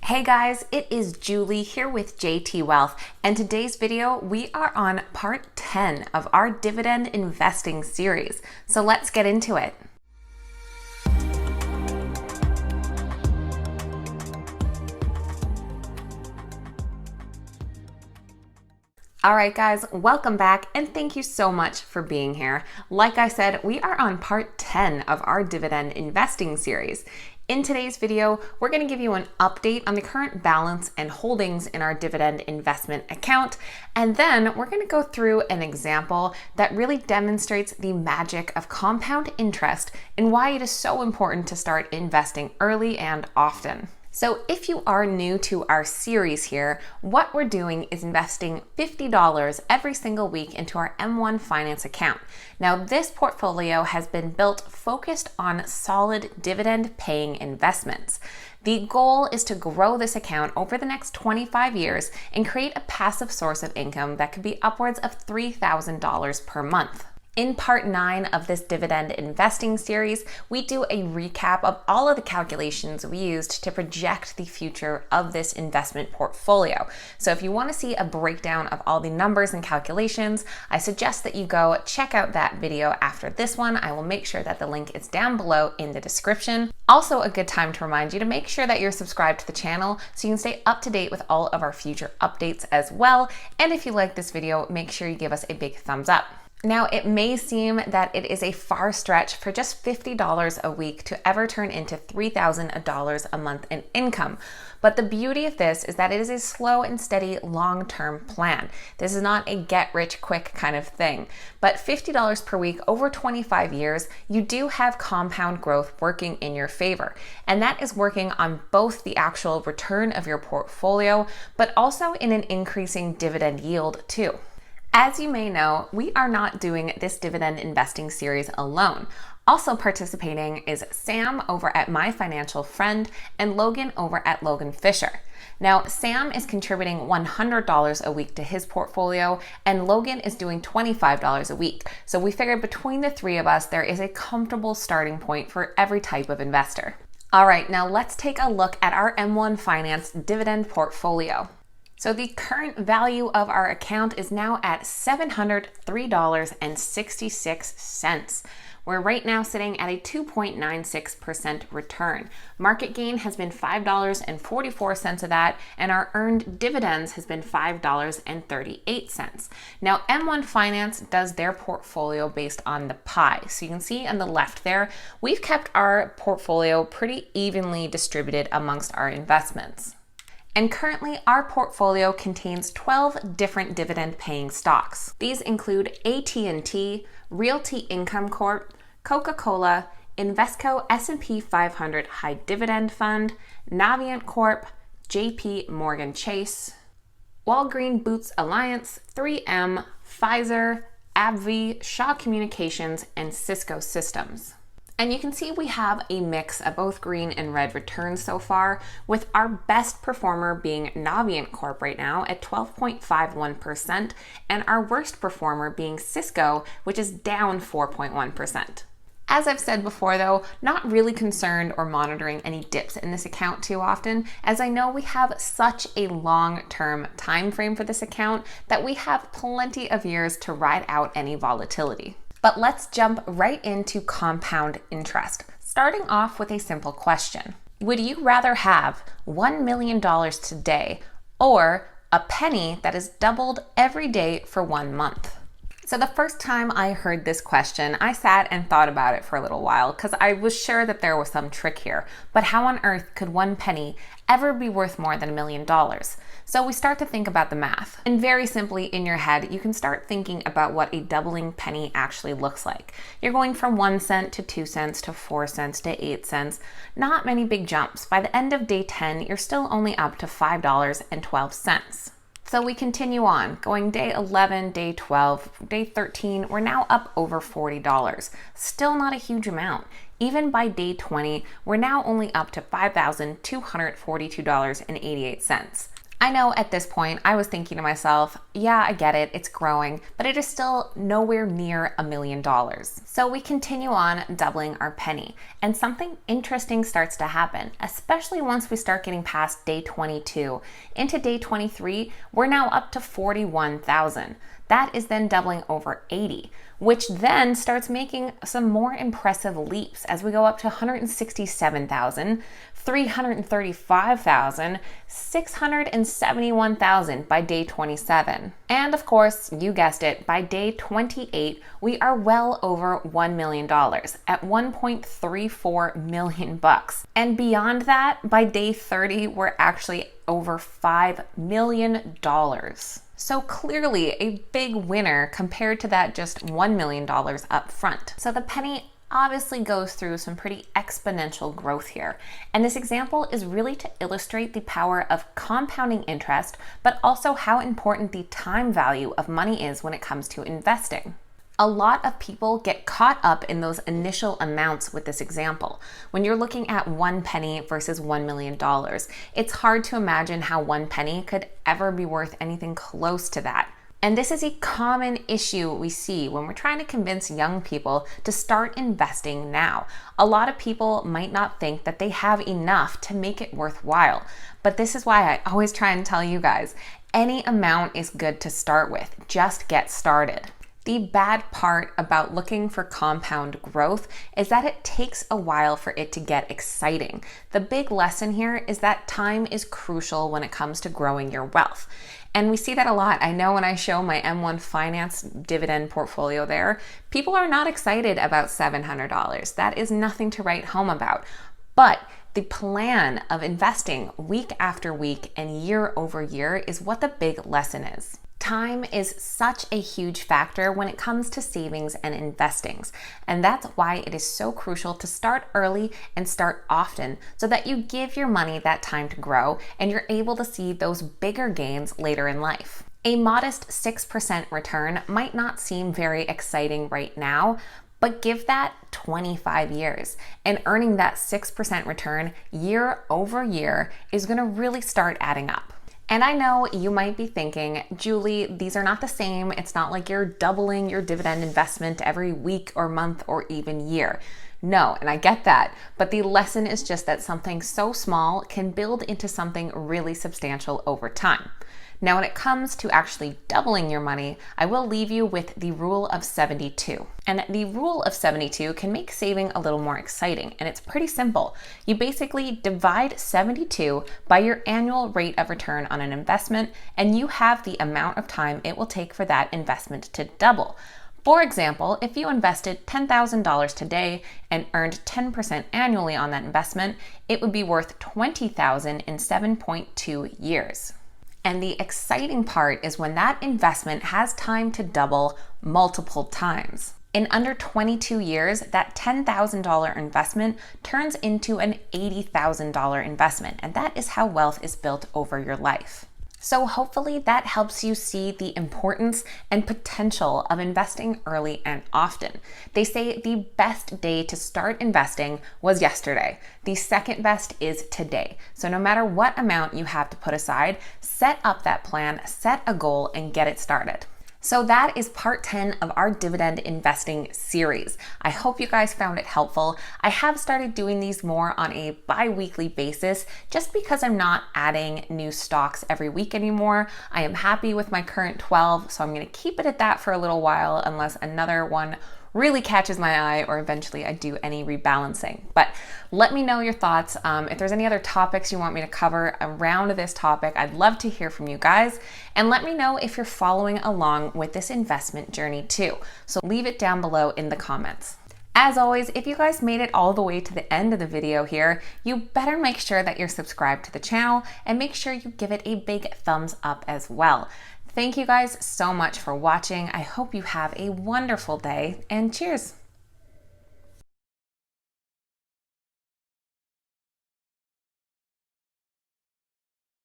Hey guys, it is Julie here with JT.Wealth, and today's video we are on part 10 of our dividend investing series. So let's get into it. All right, guys, welcome back and thank you so much for being here. Like I said, we are on part 10 of our dividend investing series. In today's video, we're going to give you an update on the current balance and holdings in our dividend investment account, and then we're going to go through an example that really demonstrates the magic of compound interest and why it is so important to start investing early and often. So if you are new to our series here, what we're doing is investing $50 every single week into our M1 Finance account. Now, this portfolio has been built focused on solid dividend paying investments. The goal is to grow this account over the next 25 years and create a passive source of income that could be upwards of $3,000 per month. In part 9 of this dividend investing series, we do a recap of all of the calculations we used to project the future of this investment portfolio. So if you want to see a breakdown of all the numbers and calculations, I suggest that you go check out that video after this one. I will make sure that the link is down below in the description. Also, a good time to remind you to make sure that you're subscribed to the channel so you can stay up to date with all of our future updates as well. And if you like this video, make sure you give us a big thumbs up. Now, it may seem that it is a far stretch for just $50 a week to ever turn into $3,000 a month in income. But the beauty of this is that it is a slow and steady long-term plan. This is not a get-rich-quick kind of thing. But $50 per week over 25 years, you do have compound growth working in your favor. And that is working on both the actual return of your portfolio, but also in an increasing dividend yield too. As you may know, we are not doing this dividend investing series alone. Also participating is Sam over at My Financial Friend and Logan over at Logan Fisher. Now, Sam is contributing $100 a week to his portfolio, and Logan is doing $25 a week. So we figured between the three of us, there is a comfortable starting point for every type of investor. All right, now let's take a look at our M1 Finance dividend portfolio. So the current value of our account is now at $703.66. We're right now sitting at a 2.96% return. Market gain has been $5.44 of that, and our earned dividends has been $5.38. Now, M1 Finance does their portfolio based on the pie. So you can see on the left there, we've kept our portfolio pretty evenly distributed amongst our investments. And currently, our portfolio contains 12 different dividend-paying stocks. These include AT&T, Realty Income Corp, Coca-Cola, Invesco S&P 500 High Dividend Fund, Navient Corp, JP Morgan Chase, Walgreen Boots Alliance, 3M, Pfizer, AbbVie, Shaw Communications, and Cisco Systems. And you can see we have a mix of both green and red returns so far, with our best performer being Navient Corp right now at 12.51%, and our worst performer being Cisco, which is down 4.1%. As I've said before though, not really concerned or monitoring any dips in this account too often, as I know we have such a long-term time frame for this account that we have plenty of years to ride out any volatility. But let's jump right into compound interest, starting off with a simple question. Would you rather have $1 million today or a penny that is doubled every day for 1 month? So the first time I heard this question, I sat and thought about it for a little while because I was sure that there was some trick here. But how on earth could 1 penny ever be worth more than $1 million? So we start to think about the math. And very simply in your head, you can start thinking about what a doubling penny actually looks like. You're going from 1 cent to 2 cents to 4 cents to 8 cents. Not many big jumps. By the end of day 10, you're still only up to $5.12. So we continue on, going day 11, day 12, day 13, we're now up over $40. Still not a huge amount. Even by day 20, we're now only up to $5,242.88. I know at this point I was thinking to myself, yeah, I get it, it's growing, but it is still nowhere near $1 million. So we continue on doubling our penny, and something interesting starts to happen, especially once we start getting past day 22. Into day 23, we're now up to 41,000. That is then doubling over 80, which then starts making some more impressive leaps as we go up to 167,000, 335,000, 671,000 by day 27. And of course, you guessed it, by day 28, we are well over $1 million at 1.34 million bucks. And beyond that, by day 30, we're actually over $5 million. So clearly a big winner compared to that just $1 million up front. So the penny obviously goes through some pretty exponential growth here. And this example is really to illustrate the power of compounding interest, but also how important the time value of money is when it comes to investing. A lot of people get caught up in those initial amounts with this example. When you're looking at 1 penny versus $1 million, it's hard to imagine how 1 penny could ever be worth anything close to that. And this is a common issue we see when we're trying to convince young people to start investing now. A lot of people might not think that they have enough to make it worthwhile. But this is why I always try and tell you guys, any amount is good to start with. Just get started. The bad part about looking for compound growth is that it takes a while for it to get exciting. The big lesson here is that time is crucial when it comes to growing your wealth. And we see that a lot. I know when I show my M1 Finance dividend portfolio there, people are not excited about $700. That is nothing to write home about. But the plan of investing week after week and year over year is what the big lesson is. Time is such a huge factor when it comes to savings and investings, and that's why it is so crucial to start early and start often so that you give your money that time to grow and you're able to see those bigger gains later in life. A modest 6% return might not seem very exciting right now, but give that 25 years, and earning that 6% return year over year is going to really start adding up. And I know you might be thinking, Julie, these are not the same. It's not like you're doubling your dividend investment every week or month or even year. No, and I get that, but the lesson is just that something so small can build into something really substantial over time. Now, when it comes to actually doubling your money, I will leave you with the rule of 72. And the rule of 72 can make saving a little more exciting, and it's pretty simple. You basically divide 72 by your annual rate of return on an investment, and you have the amount of time it will take for that investment to double. For example, if you invested $10,000 today and earned 10% annually on that investment, it would be worth $20,000 in 7.2 years. And the exciting part is when that investment has time to double multiple times. In under 22 years, that $10,000 investment turns into an $80,000 investment, and that is how wealth is built over your life. So hopefully that helps you see the importance and potential of investing early and often. They say the best day to start investing was yesterday. The second best is today. So no matter what amount you have to put aside, set up that plan, set a goal, and get it started. So that is part 10 of our dividend investing series. I hope you guys found it helpful. I have started doing these more on a bi-weekly basis just because I'm not adding new stocks every week anymore. I am happy with my current 12, so I'm going to keep it at that for a little while unless another one really catches my eye or eventually I do any rebalancing. But let me know your thoughts. If there's any other topics you want me to cover around this topic, I'd love to hear from you guys. And let me know if you're following along with this investment journey too. So leave it down below in the comments. As always, if you guys made it all the way to the end of the video here, you better make sure that you're subscribed to the channel and make sure you give it a big thumbs up as well. Thank you guys so much for watching. I hope you have a wonderful day, and cheers.